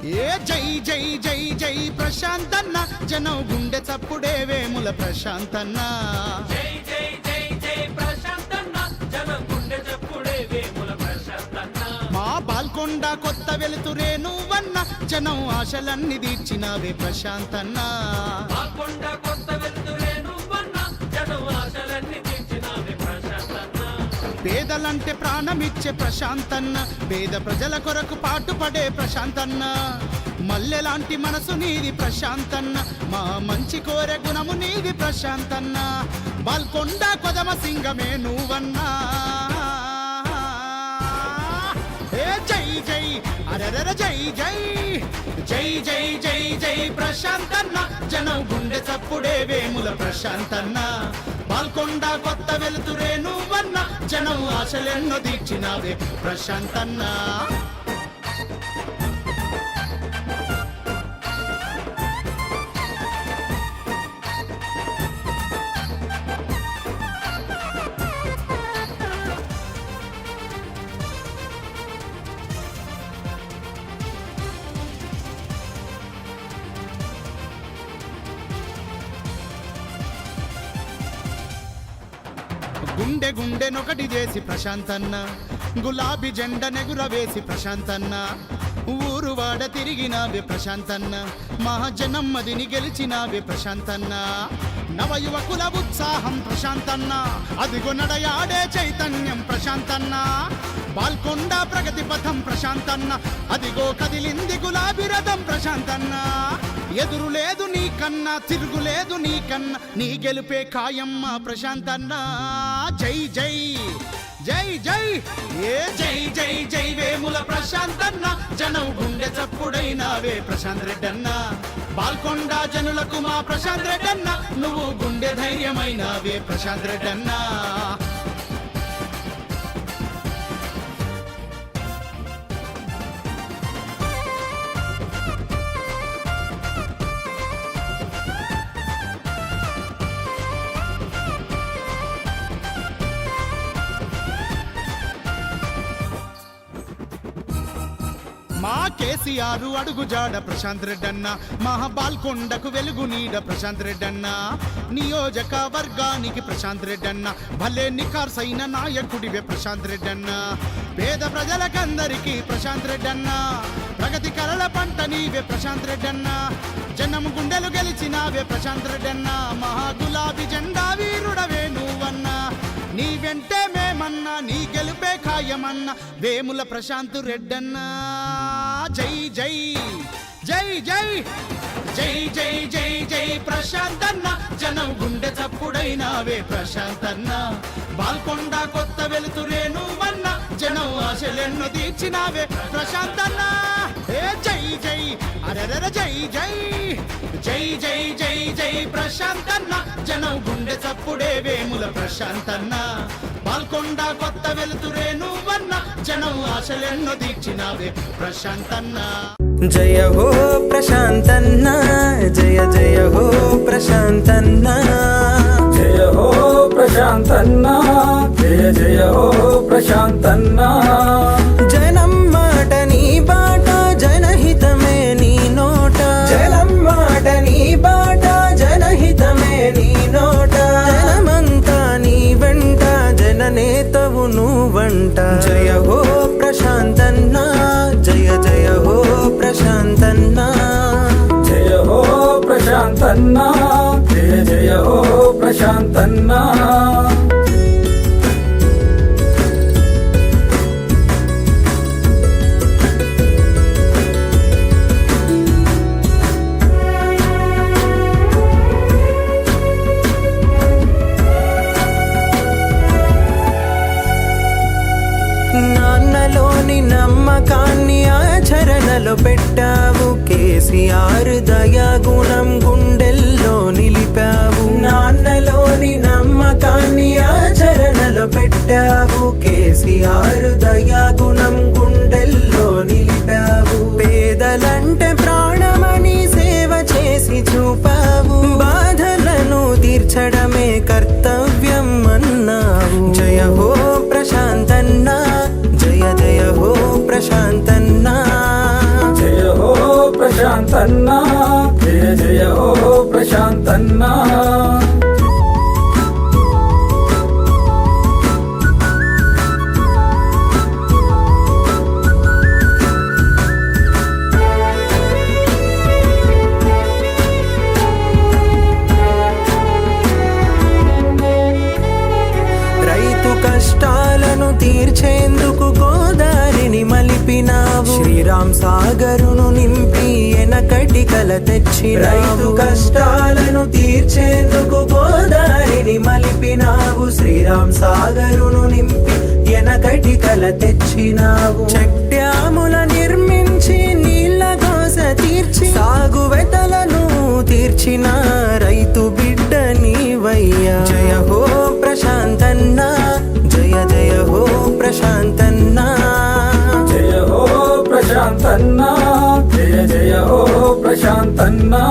ఏ జై జై జై జై ప్రశాంతన్న జనం గుండె చప్పుడే వేముల ప్రశాంతన్న జై జై జై జై ప్రశాంతన్న జనం గుండె చప్పుడే వేముల ప్రశాంతన్న మా బాల్కొండ కొత్త వెలుతురే నువ్వన్న జనం ఆశలన్నీ తీర్చినావే ప్రశాంతన్న బాల్కొండ కొత్త వెలుతురే నువ్వన్న జనం ఆశలన్నీ తీర్చినావే ప్రశాంతన్న పేదలంటే ప్రాణమిచ్చే ప్రశాంతన్న పేద ప్రజల కొరకు పాటుపడే ప్రశాంతన్న మల్లెలాంటి మనసు నీది ప్రశాంతన్న మా మంచి కోరే గుణము నీది ప్రశాంతన్న బాల్కొండ కొదమ సింగమే నువ్వన్నా ఏ జై జై అరరర జై జై జై జై జై జై ప్రశాంతన్న జనం గుండె చప్పుడే వేముల ప్రశాంతన్న బాల్కొండ కొత్త వెలుతురే నువ్వన్న జనం ఆశలెన్నో దీర్చినావే ప్రశాంతన్న గుండె గుండెనొకటి చేసి ప్రశాంతన్న గులాబీ జెండ నెగురవేసి ప్రశాంతన్న ఊరు వాడ తిరిగినావే ప్రశాంతన్న మహాజనం మదిని గెలిచినావే ప్రశాంతన్న నవయువకుల ఉత్సాహం ప్రశాంతన్న అదిగో నడయాడే చైతన్యం ప్రశాంతన్న బాల్కొండ ప్రగతి పథం ప్రశాంతన్న అదిగో కదిలింది గులాబీ రథం ప్రశాంతన్న ఎదురు లేదు నీ కన్నా తిరుగులేదు నీ కన్నా నీ గెలుపే ఖాయమ్మ ప్రశాంతన్న జై జై జై జై ఏ జై జై జై వేముల ప్రశాంతన్న జనం గుండె చప్పుడైనావే ప్రశాంత్ రెడ్డన్న బాల్కొండ జనులకు మా ప్రశాంత్ రెడ్డన్న నువ్వు గుండె ధైర్యమైనావే ప్రశాంత్ రెడ్డన్న మా కేసీఆర్ అడుగుజాడ ప్రశాంత్ రెడ్డన్న మహా బాల్కొండకు వెలుగు నీడ ప్రశాంత్ రెడ్డన్న నియోజకవర్గానికి ప్రశాంత్ రెడ్డన్న భలే నిఖార్సైన నాయకుడివే ప్రశాంత్ రెడ్డన్న పేద ప్రజలకందరికీ ప్రశాంత్ రెడ్డన్న ప్రగతి కలల పంట నీవే ప్రశాంత్ రెడ్డన్న జనం గుండెలు గెలిచినావే ప్రశాంత్ రెడ్డన్న మహా గులాబీ జెండా వీరుడవే నువ్వన్నా నీ వెంటే మేమన్నా నీ గెలుపే ఖాయమన్నా వేముల ప్రశాంత్ రెడ్డన్న జై జై జై జై జై జై జై జై ప్రశాంతన్న జనం గుండె చప్పుడైనావే ప్రశాంతన్న బాల్కొండ కొత్త వెలుతురే నువ్వన్న జనం ఆశలెన్నో తీర్చినావే ప్రశాంతన్న ఏ జై జై అరరర జై జై జై జై జై జై ప్రశాంతన్న జనం గుండె చప్పుడే వేముల ప్రశాంతన్న బాల్కొండ కొత్త వెలుతురే నువ్వన్న జనం ఆశలెన్నో తీర్చినావే ప్రశాంతన్న జయ హో ప్రశాంతన్న జయ జయ హో ప్రశాంతన్న జయ హో ప్రశాంతన్న జయ జయ హో ప్రశాంతన్న జనం మాట నీ బాట జనహితమే నీ నోట జనం మాట నీ బాట జనహితమే నీ నోట జనమంతా నీ వెంట జననేతవు నువ్వంట జయ హో ప్రశాంతన్న జయ జయ హో ప్రశాంతన్న జయ హో ప్రశాంతన్న జయ జయ హో ప్రశాంతన్న నాన్నలోని నమ్మకాన్ని ఆచరణలో పెట్టావు కేసీఆర్ దయాగుణం గుండెల్లో నిలిపావు నాన్నలోని నమ్మకాన్ని ఆచరణలో పెట్టావు కేసీఆర్ దయాగుణం గుండెల్లో నిలిపావు పేదలంటే ప్రాణమని సేవ చేసి చూపావు బాధలను తీర్చడమే కర్తవ్యం అన్నావు జయ హో ప్రశాంతన్న జయ జయ హో ప్రశాంతన్న జయ హో ప్రశాంతన్నా జయ జయ హో ప్రశాంతన్నా రైతు కష్టాలను తీర్చేందుకు గోదారిని మలిపినావు శ్రీరామ్ సాగరును నింపి ఎనకటి కల తెచ్చి రైతు కష్టాలను తీర్చేందుకు గోదారిని మలిపినావు శ్రీరామ్ సాగరును నింపి ఎనకటి కల తెచ్చినావు చెక్ డ్యాముల నిర్మించి నీళ్ళ కోస తీర్చి సాగు వెతలను తీర్చిన రైతు బిడ్డ నీవయ్యా జయ హో ప్రశాంతన్నా జయ జయ హో ప్రశాంతన్నా జయ హో ప్రశాంతన్నా జయ జయ హో ప్రశాంతన్నా